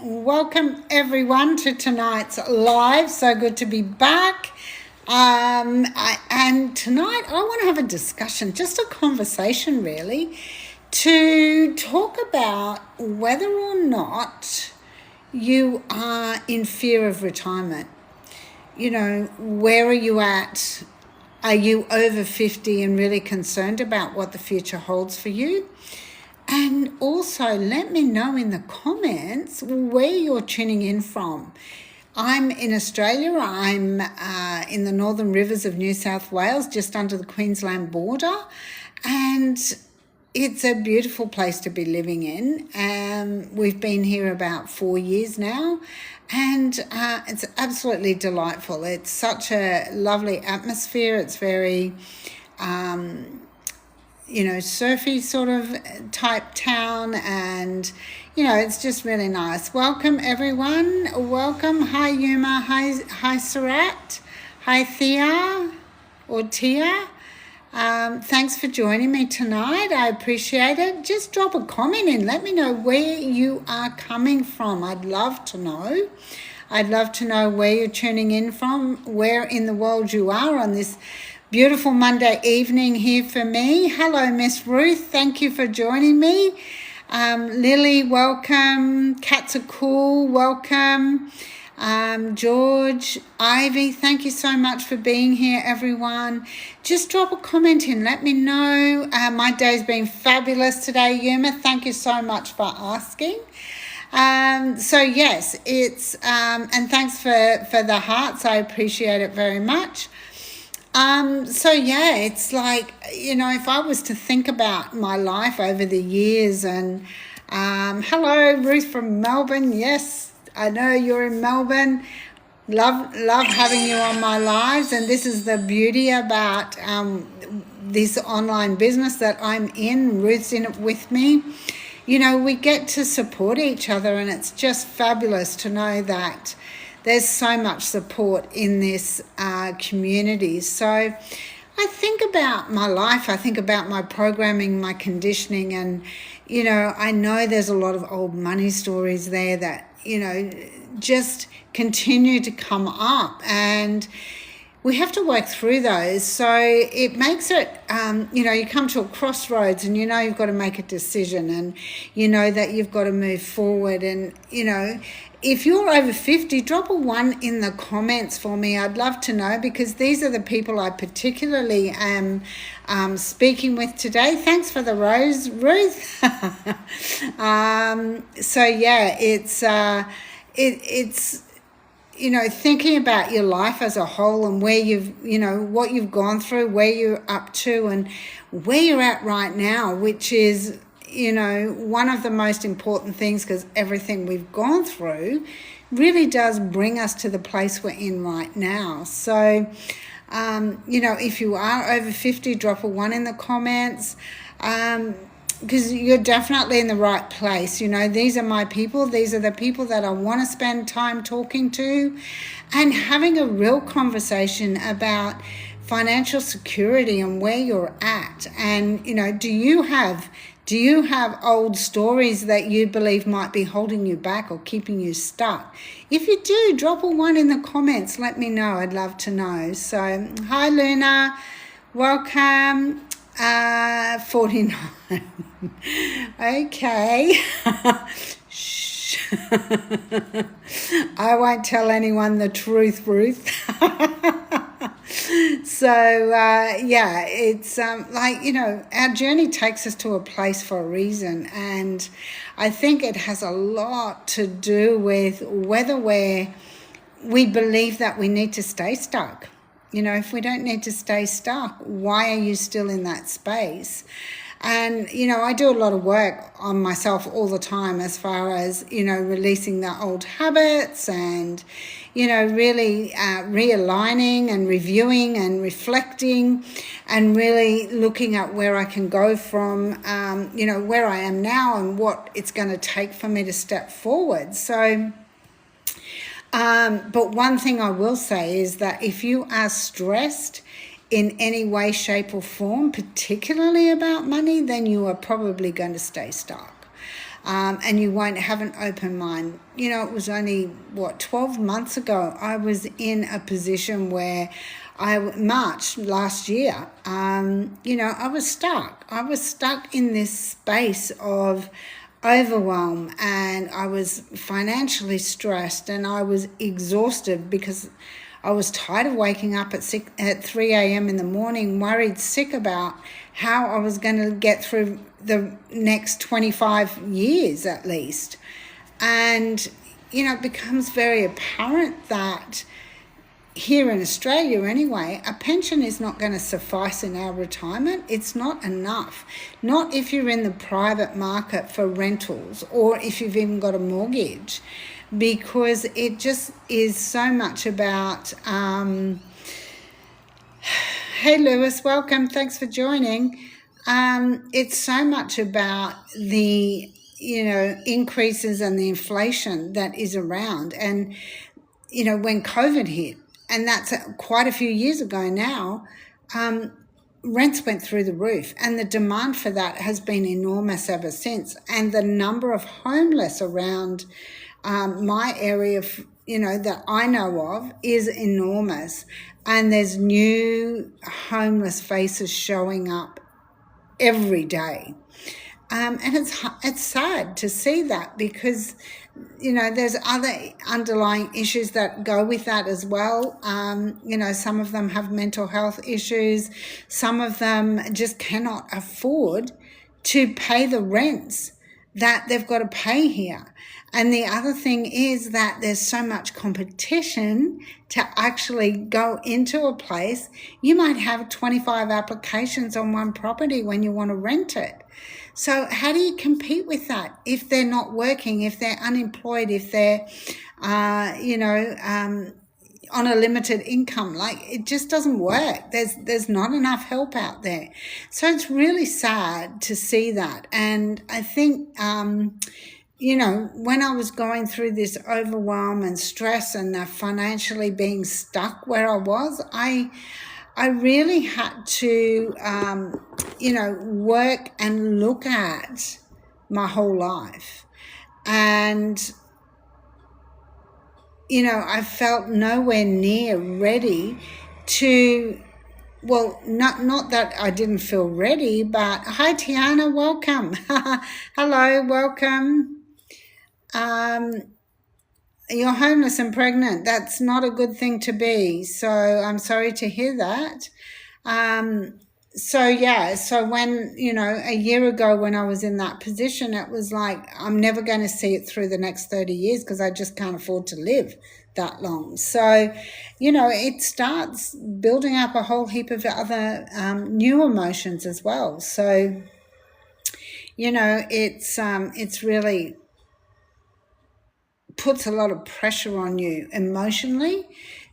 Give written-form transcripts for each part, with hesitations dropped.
Welcome everyone to tonight's live. So good to be back. And tonight I want to have a discussion, just a conversation really, to talk about whether or not you are in fear of retirement. You know, where are you at? Are you over 50 and really concerned about what the future holds for you? And also let me know in the comments where you're tuning in from. I'm in Australia. I'm in the Northern Rivers of New South Wales, just under the Queensland border. And it's a beautiful place to be living in. We've been here about 4 years now. And it's absolutely delightful. It's such a lovely atmosphere. It's very surfy sort of type town, and it's just really nice. Welcome everyone. Welcome. Hi Yuma. Hi Sarat. Hi Thea or Tia. Thanks for joining me tonight. I appreciate it. Just drop a comment in. Let me know where you are coming from. I'd love to know. I'd love to know where you're tuning in from, where in the world you are on this beautiful Monday evening here for me. Hello, Miss Ruth. Thank you for joining me. Lily, welcome. Cats are cool. Welcome. George, Ivy, thank you so much for being here, everyone. Just drop a comment in. Let me know. My day's been fabulous today, Yuma. Thank you so much for asking. So yes, it's and thanks for the hearts. I appreciate it very much. It's like, if I was to think about my life over the years, and hello, Ruth from Melbourne. Yes, I know you're in Melbourne. Love having you on my lives. And this is the beauty about this online business that I'm in. Ruth's in it with me. We get to support each other, and it's just fabulous to know that there's so much support in this community. So I think about my life, I think about my programming, my conditioning, and, I know there's a lot of old money stories there that, just continue to come up, and we have to work through those. So it makes it, you come to a crossroads, and you've got to make a decision, and that you've got to move forward. And, if you're over 50, drop a 1 in the comments for me. I'd love to know, because these are the people I particularly am speaking with today. Thanks for the rose, Ruth. It's thinking about your life as a whole, and where what you've gone through, where you're up to, and where you're at right now, which is one of the most important things, because everything we've gone through really does bring us to the place we're in right now. So, if you are over 50, drop a 1 in the comments, because you're definitely in the right place. These are my people. These are the people that I want to spend time talking to and having a real conversation about financial security and where you're at. And, do you have old stories that you believe might be holding you back or keeping you stuck? If you do, drop a 1 in the comments. Let me know. I'd love to know. So, hi, Luna. Welcome. 49. Okay. Shh. I won't tell anyone the truth, Ruth. So, it's our journey takes us to a place for a reason. And I think it has a lot to do with whether we believe that we need to stay stuck. If we don't need to stay stuck, why are you still in that space? And, I do a lot of work on myself all the time, as far as, releasing the old habits and, really realigning and reviewing and reflecting, and really looking at where I can go from, where I am now and what it's going to take for me to step forward. So, but one thing I will say is that if you are stressed in any way, shape or form, particularly about money, then you are probably going to stay stuck. and you won't have an open mind. You know, it was only, 12 months ago, I was in a position where March last year, I was stuck. I was stuck in this space of overwhelm, and I was financially stressed, and I was exhausted because I was tired of waking up at 3 a.m. in the morning, worried sick about how I was going to get through the next 25 years at least. And, it becomes very apparent that here in Australia anyway, a pension is not going to suffice in our retirement. It's not enough. Not if you're in the private market for rentals or if you've even got a mortgage, because it just is so much about... Hey Lewis, welcome. Thanks for joining. It's so much about the, increases and the inflation that is around. And, when COVID hit, and that's quite a few years ago now, rents went through the roof, and the demand for that has been enormous ever since. And the number of homeless around my area, that I know of, is enormous. And there's new homeless faces showing up every day. And it's sad to see that, because, there's other underlying issues that go with that as well. Some of them have mental health issues. Some of them just cannot afford to pay the rents that they've got to pay here. And the other thing is that there's so much competition to actually go into a place. You might have 25 applications on one property when you want to rent it. So how do you compete with that if they're not working, if they're unemployed, if they're, on a limited income? Like, it just doesn't work. There's not enough help out there. So it's really sad to see that. And I think, when I was going through this overwhelm and stress and financially being stuck where I was, I really had to, work and look at my whole life. And, I felt nowhere near ready to, not that I didn't feel ready, but hi, Tiana, welcome. Hello, welcome. You're homeless and pregnant. That's not a good thing to be. So I'm sorry to hear that. So when, a year ago when I was in that position, it was like, I'm never going to see it through the next 30 years because I just can't afford to live that long. So, it starts building up a whole heap of other new emotions as well. So, it's really puts a lot of pressure on you emotionally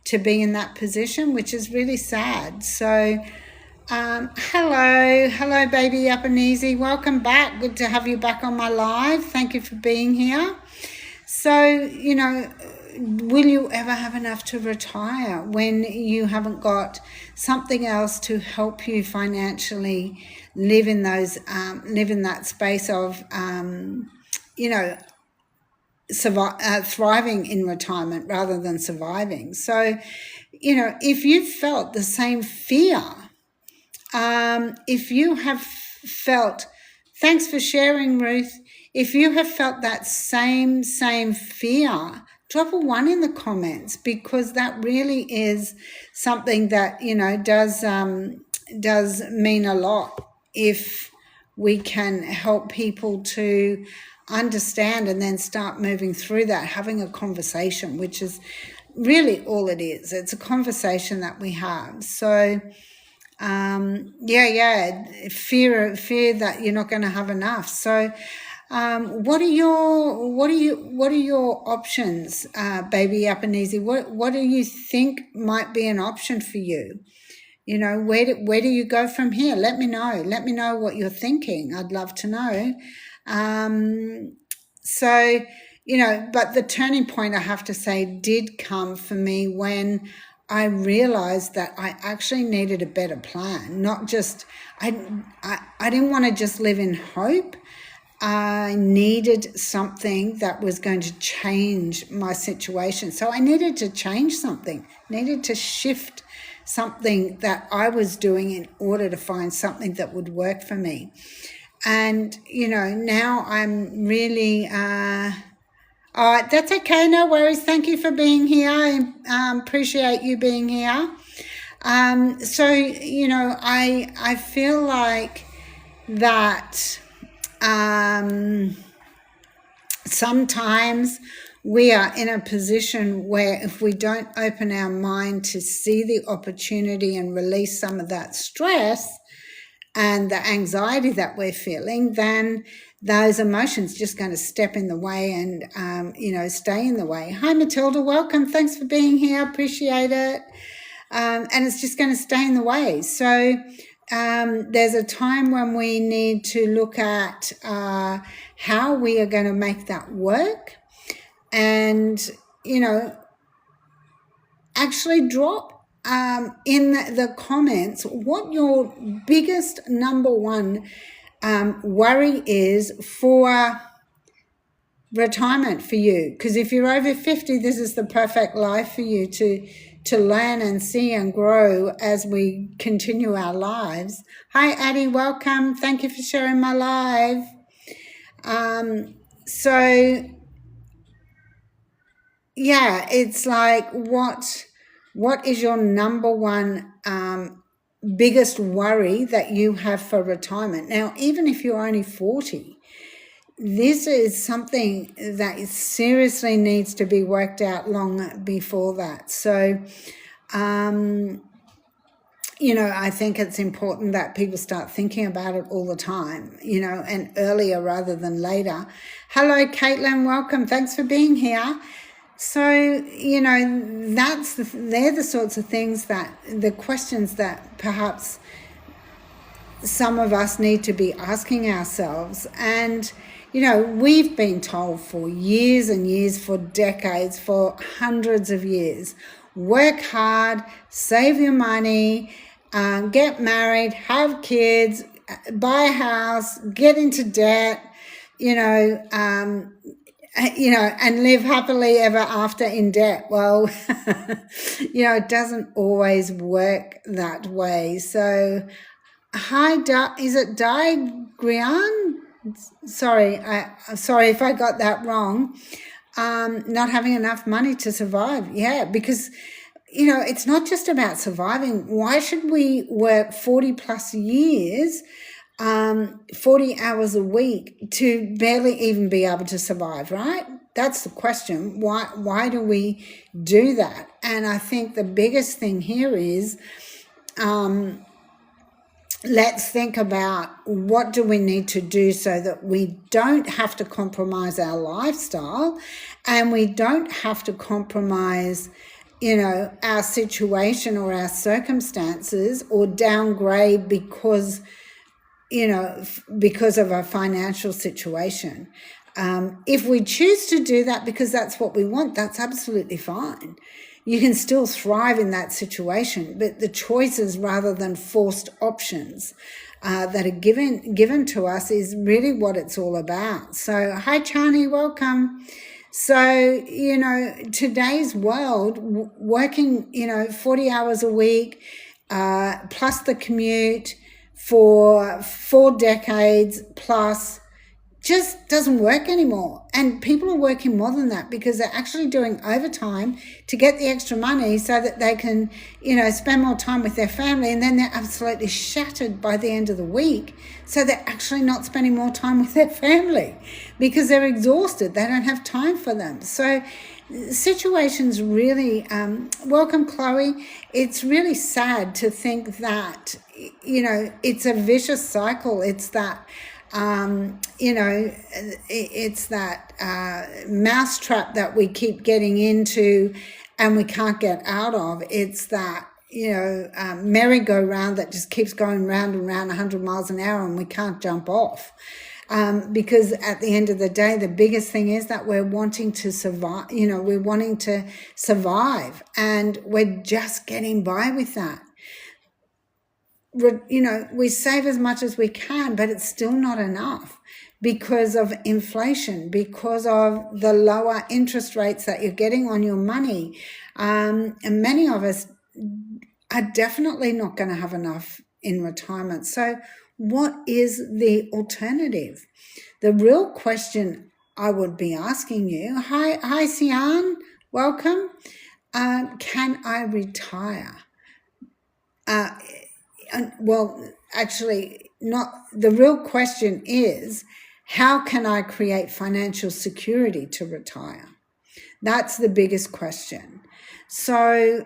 to be in that position, which is really sad. So hello baby up and easy, welcome back. Good to have you back on my live. Thank you for being here. So will you ever have enough to retire when you haven't got something else to help you financially live in that space of thriving in retirement rather than surviving? So, if you felt the same fear, if you have felt, thanks for sharing, Ruth, if you have felt that same fear, drop a 1 in the comments, because that really is something that, does mean a lot if we can help people to understand and then start moving through that, having a conversation, which is really all it is. It's a conversation that we have. So fear that you're not going to have enough. So what are your options, baby up and easy? What do you think might be an option for you? Where do you go from here? Let me know what you're thinking. I'd love to know. But the turning point, I have to say, did come for me when I realized that I actually needed a better plan. Not just, I didn't want to just live in hope. I needed something that was going to change my situation. So I needed to change something, needed to shift something that I was doing in order to find something that would work for me. And, now I'm really, that's okay, no worries. Thank you for being here. I appreciate you being here. So, I feel like that sometimes we are in a position where if we don't open our mind to see the opportunity and release some of that stress and the anxiety that we're feeling, then those emotions just going to step in the way and, stay in the way. Hi, Matilda. Welcome. Thanks for being here. Appreciate it. And it's just going to stay in the way. So there's a time when we need to look at how we are going to make that work and, actually drop in the comments what your biggest number one worry is for retirement for you. Because if you're over 50, this is the perfect life for you to learn and see and grow as we continue our lives. Hi, Addie, welcome. Thank you for sharing my live. So, yeah, it's like what is your number one biggest worry that you have for retirement? Now, even if you're only 40, this is something that seriously needs to be worked out long before that. So, I think it's important that people start thinking about it all the time, and earlier rather than later. Hello, Caitlin, welcome. Thanks for being here. So, they're the sorts of things the questions that perhaps some of us need to be asking ourselves. And, we've been told for years and years, for decades, for hundreds of years, work hard, save your money, get married, have kids, buy a house, get into debt, and live happily ever after in debt. Well, it doesn't always work that way. So, hi, is it Di Grian? Sorry if I got that wrong. Not having enough money to survive. Yeah, because, it's not just about surviving. Why should we work 40 plus years 40 hours a week to barely even be able to survive, right? That's the question. Why do we do that? And I think the biggest thing here is let's think about what do we need to do so that we don't have to compromise our lifestyle and we don't have to compromise our situation or our circumstances or downgrade because of our financial situation. If we choose to do that because that's what we want, that's absolutely fine. You can still thrive in that situation, but the choices rather than forced options that are given to us is really what it's all about. So, hi, Chani, welcome. So, today's world, working, 40 hours a week, plus the commute, for 4 decades plus just doesn't work anymore. And people are working more than that because they're actually doing overtime to get the extra money so that they can, spend more time with their family, and then they're absolutely shattered by the end of the week. So they're actually not spending more time with their family because they're exhausted. They don't have time for them. So situations really, welcome, Chloe. It's really sad to think that, it's a vicious cycle. It's that, it's that mousetrap that we keep getting into and we can't get out of. It's that, merry-go-round that just keeps going round and round 100 miles an hour and we can't jump off. Because at the end of the day, the biggest thing is that we're wanting to survive, we're wanting to survive and we're just getting by with that. We save as much as we can, but it's still not enough because of inflation, because of the lower interest rates that you're getting on your money. And many of us are definitely not going to have enough in retirement. So what is the alternative? The real question I would be asking you, hi Sian, welcome. Can I retire? Well, actually, not. The real question is, how can I create financial security to retire? That's the biggest question. So,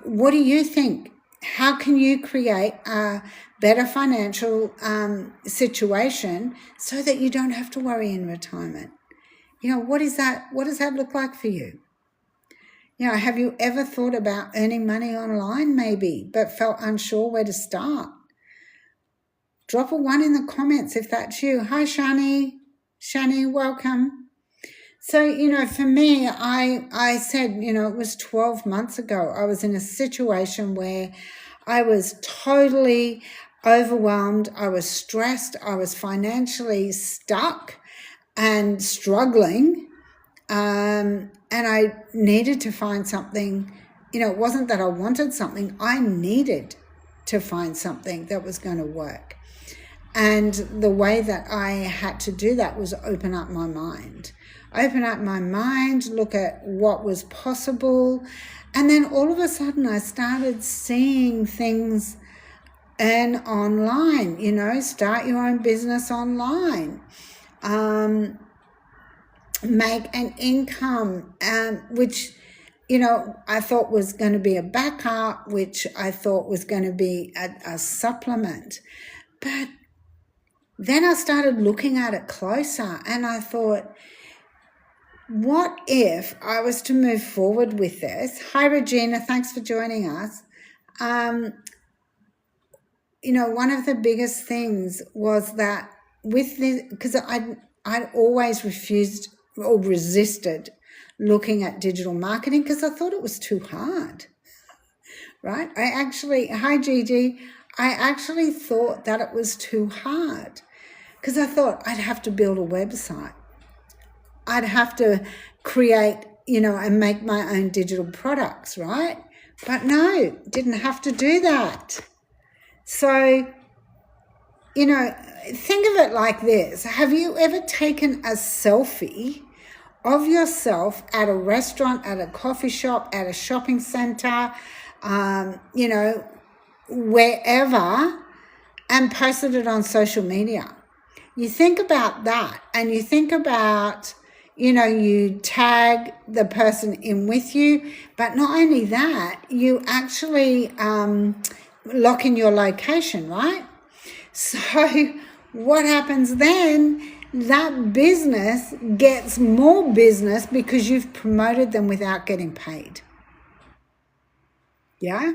what do you think? How can you create a better financial situation so that you don't have to worry in retirement? What is that? What does that look like for you? Have you ever thought about earning money online maybe, but felt unsure where to start? Drop a 1 in the comments if that's you. Hi, Shani. Shani, welcome. So, for me, I said, it was 12 months ago. I was in a situation where I was totally overwhelmed. I was stressed. I was financially stuck and struggling. And I needed to find something. It wasn't that I wanted something. I needed to find something that was going to work. And the way that I had to do that was open up my mind. Look at what was possible. And then all of a sudden I started seeing things earn online, start your own business online. Make an income, which, I thought was going to be a backup, which I thought was going to be a supplement. But then I started looking at it closer and I thought, what if I was to move forward with this? Hi, Regina. Thanks for joining us. One of the biggest things was that with this, because I'd always refused or resisted looking at digital marketing because I thought it was too hard, right? Hi Gigi, I actually thought that it was too hard because I thought I'd have to build a website. I'd have to create, and make my own digital products, right? But no, didn't have to do that. So, think of it like this. Have you ever taken a selfie of yourself at a restaurant, at a coffee shop, at a shopping center, wherever, and posted it on social media? You think about that and you think about, you tag the person in with you, but not only that, you actually lock in your location, right? So what happens then? That business gets more business because you've promoted them without getting paid. Yeah?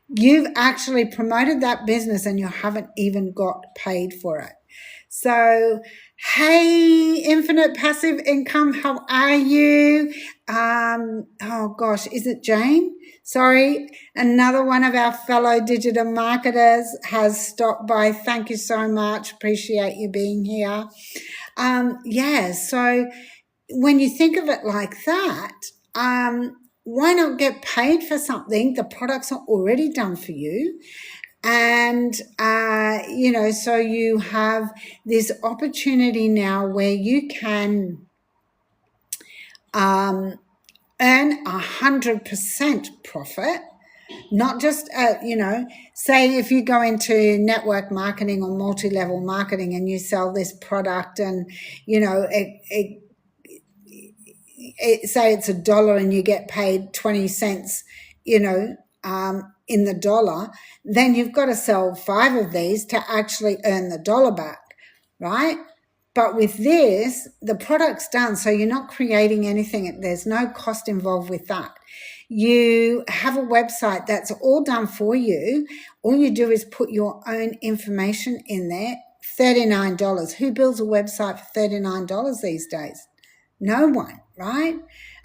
You've actually promoted that business and you haven't even got paid for it. So, hey, Infinite Passive Income, how are you? Oh gosh, is it Jane? Sorry, another one of our fellow digital marketers has stopped by. Thank you so much. Appreciate you being here. So when you think of it like that, why not get paid for something? The products are already done for you. And, so you have this opportunity now where you can earn 100% profit, not just, say if you go into network marketing or multi-level marketing and you sell this product and, say it's $1 and you get paid 20 cents, in the dollar, then you've got to sell 5 of these to actually earn the dollar back, right? But with this, the product's done, so you're not creating anything. There's no cost involved with that. You have a website that's all done for you. All you do is put your own information in there. $39. Who builds a website for $39 these days? No one, right?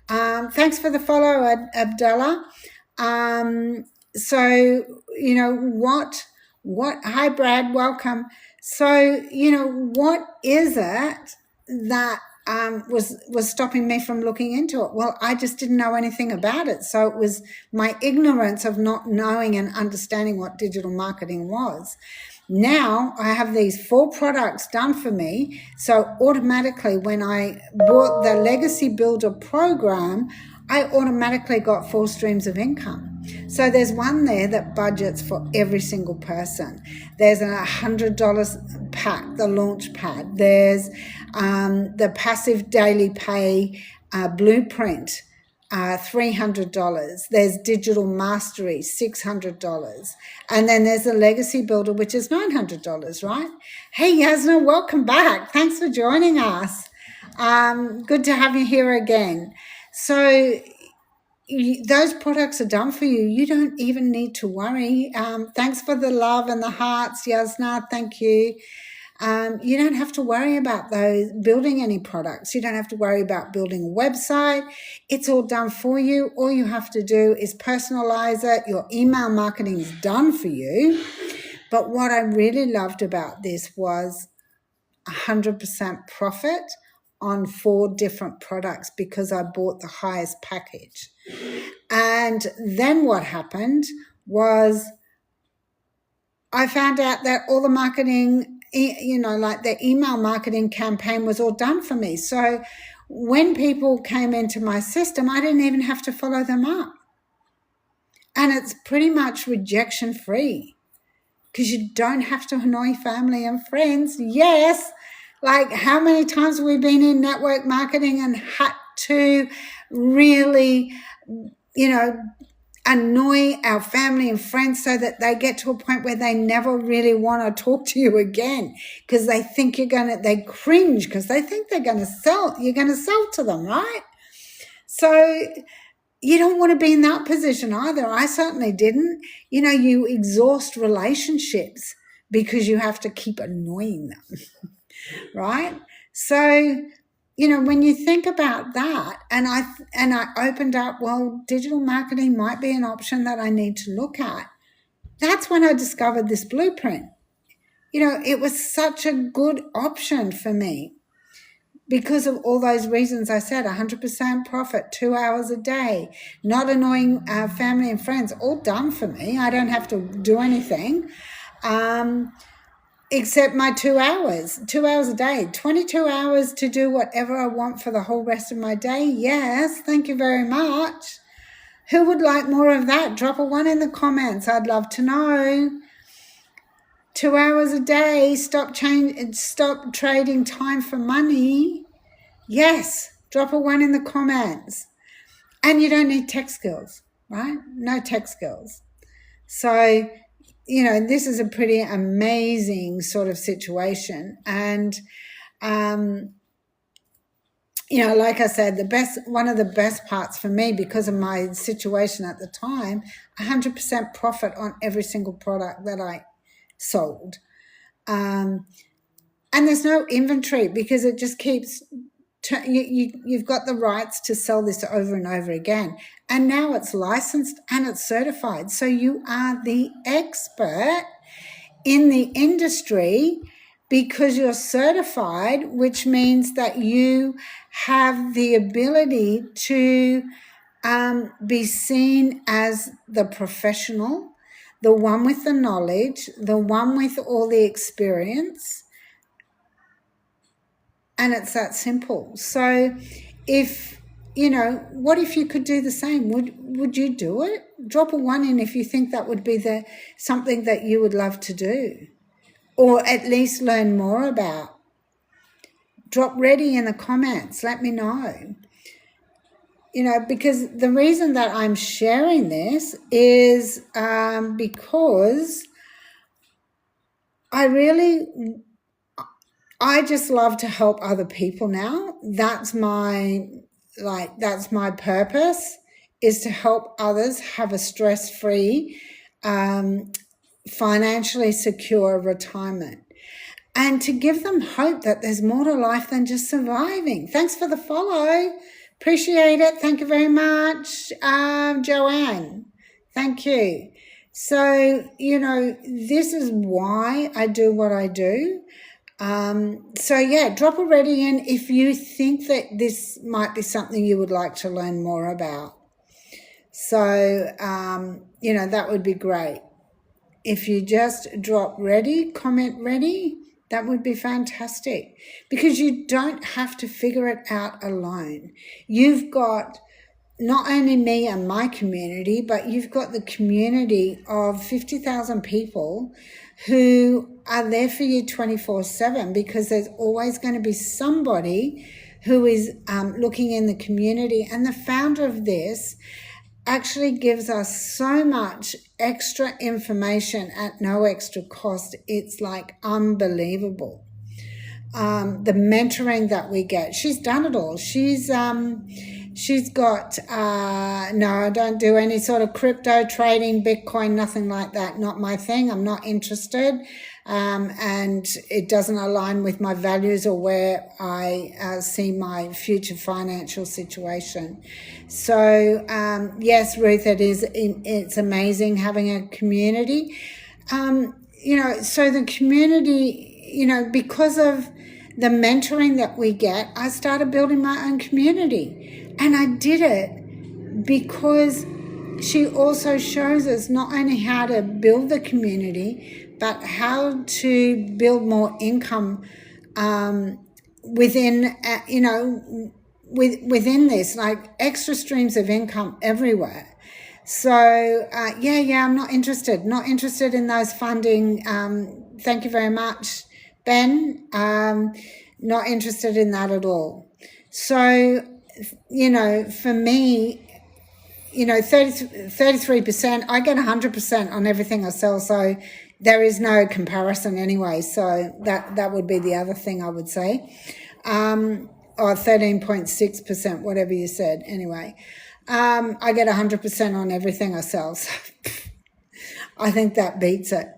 Thanks for the follow, Abdullah. So, hi Brad, welcome. So, what is it that was stopping me from looking into it? Well, I just didn't know anything about it. So it was my ignorance of not knowing and understanding what digital marketing was. Now I have these 4 products done for me. So automatically, when I bought the Legacy Builder program, I automatically got 4 streams of income. So there's one there that budgets for every single person. There's a $100 pack, the launch pad. There's the passive daily pay blueprint, $300. There's digital mastery, $600. And then there's the legacy builder, which is $900, right? Hey, Yasna, welcome back. Thanks for joining us. Good to have you here again. So those products are done for you. You don't even need to worry. Thanks for the love and the hearts, Yasna. Thank you. You don't have to worry about those building any products. You don't have to worry about building a website. It's all done for you. All you have to do is personalize it. Your email marketing is done for you. But what I really loved about this was 100% profit on 4 different products because I bought the highest package. And then what happened was I found out that all the marketing, like the email marketing campaign was all done for me. So when people came into my system, I didn't even have to follow them up. And it's pretty much rejection free because you don't have to annoy family and friends. Yes. Like how many times have we been in network marketing and had to really, annoy our family and friends so that they get to a point where they never really want to talk to you again because they think they cringe because they think you're going to sell to them, right? So you don't want to be in that position either. I certainly didn't. You exhaust relationships because you have to keep annoying them. Right? So, when you think about that, and I opened up, well, digital marketing might be an option that I need to look at. That's when I discovered this blueprint. It was such a good option for me because of all those reasons I said, 100% profit, 2 hours a day, not annoying family and friends, all done for me. I don't have to do anything. Except my 2 hours a day, 22 hours to do whatever I want for the whole rest of my day. Yes, thank you very much. Who would like more of that? Drop a 1 in the comments. I'd love to know. 2 hours a day, stop trading time for money. Yes, drop a 1 in the comments. And you don't need tech skills, right? No tech skills. So this is a pretty amazing sort of situation. And, like I said, one of the best parts for me because of my situation at the time, 100% profit on every single product that I sold. And there's no inventory because it just keeps you've got the rights to sell this over and over again. And now it's licensed and it's certified. So you are the expert in the industry because you're certified, which means that you have the ability to be seen as the professional, the one with the knowledge, the one with all the experience. And it's that simple. So what if you could do the same? Would you do it? Drop a 1 in if you think that would be something that you would love to do or at least learn more about. Drop ready in the comments. Let me know. Because the reason that I'm sharing this is because I just love to help other people now. That's my purpose, is to help others have a stress-free, financially secure retirement and to give them hope that there's more to life than just surviving. Thanks for the follow. Appreciate it. Thank you very much, Joanne. Thank you. So, this is why I do what I do. So yeah, drop a ready in if you think that this might be something you would like to learn more about. So, that would be great. If you just drop ready, comment ready, that would be fantastic, because you don't have to figure it out alone. You've got not only me and my community, but you've got the community of 50,000 people who are there for you 24/7, because there's always going to be somebody who is looking in the community. And the founder of this actually gives us so much extra information at no extra cost. It's like unbelievable. The mentoring that we get. She's done it all. She's got, no, I don't do any sort of crypto trading, Bitcoin, nothing like that. Not my thing. I'm not interested. And it doesn't align with my values or where I see my future financial situation. So, yes, Ruth, it's amazing having a community. So the community, because of the mentoring that we get, I started building my own community. And I did it because she also shows us not only how to build the community, but how to build more income within, within this, like extra streams of income everywhere. So, I'm not interested in those funding. Thank you very much, Ben. Not interested in that at all. So, for me, 33%, I get 100% on everything I sell. So there is no comparison anyway. So that would be the other thing I would say. Or 13.6%, whatever you said. Anyway, I get 100% on everything I sell. So I think that beats it.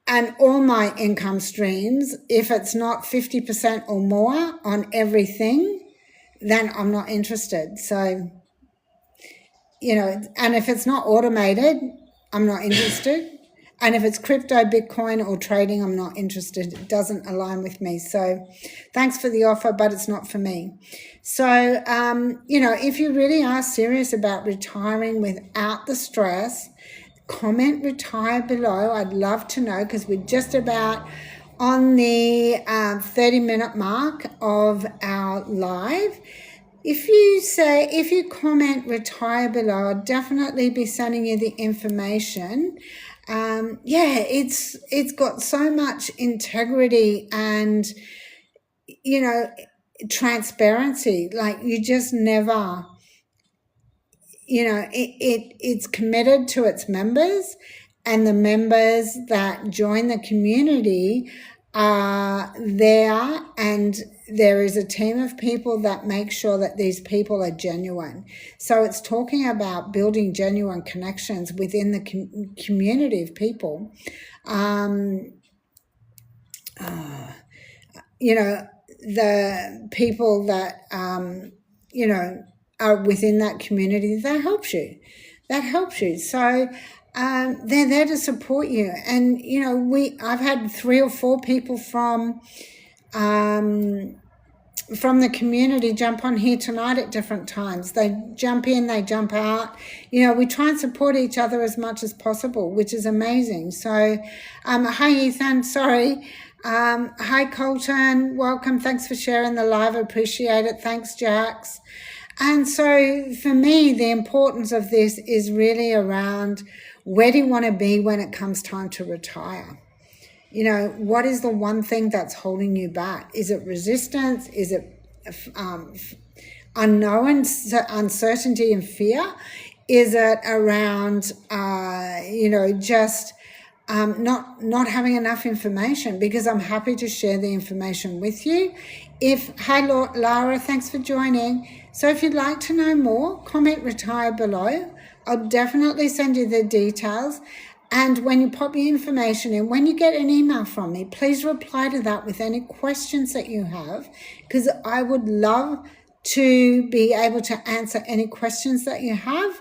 And all my income streams, if it's not 50% or more on everything, then I'm not interested. So, and if it's not automated, I'm not interested. And if it's crypto, Bitcoin, or trading, I'm not interested. It doesn't align with me. So thanks for the offer, but it's not for me. So, if you really are serious about retiring without the stress, comment retire below. I'd love to know, because we're just about on the 30-minute mark of our live. If you comment retire below, I'll definitely be sending you the information. It's got so much integrity and, transparency. Like, you just never, it's committed to its members, and the members that join the community are there, and there is a team of people that make sure that these people are genuine. So it's talking about building genuine connections within the community of people. The people that, are within that community, that helps you. So they're there to support you. And, I've had 3 or 4 people from the community jump on here tonight at different times. They jump in, they jump out. We try and support each other as much as possible, which is amazing. So, hi Ethan, sorry. Hi Colton, welcome. Thanks for sharing the live. I appreciate it. Thanks, Jax. And so for me, the importance of this is really around, where do you want to be when it comes time to retire? What is the one thing that's holding you back? Is it resistance? Is it unknown, uncertainty and fear? Is it around, just not having enough information? Because I'm happy to share the information with you. Hi Lara, thanks for joining. So if you'd like to know more, comment retire below. I'll definitely send you the details. And when you pop your information in, when you get an email from me, please reply to that with any questions that you have, because I would love to be able to answer any questions that you have.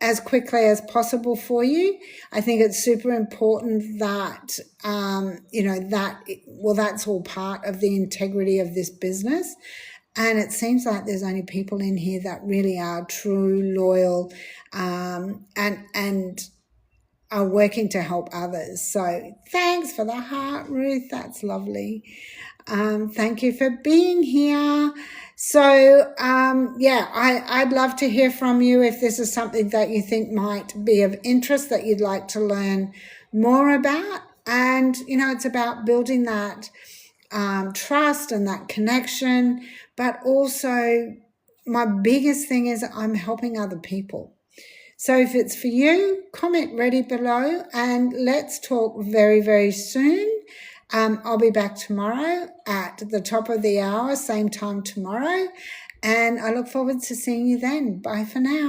as quickly as possible for you. I think it's super important that, that's all part of the integrity of this business. And it seems like there's only people in here that really are true, loyal, and are working to help others. So thanks for the heart, Ruth. That's lovely. Thank you for being here. So, I'd love to hear from you if this is something that you think might be of interest, that you'd like to learn more about. And, it's about building that trust and that connection. But also, my biggest thing is I'm helping other people. So if it's for you, comment ready below, and let's talk very, very soon. I'll be back tomorrow at the top of the hour, same time tomorrow. And I look forward to seeing you then. Bye for now.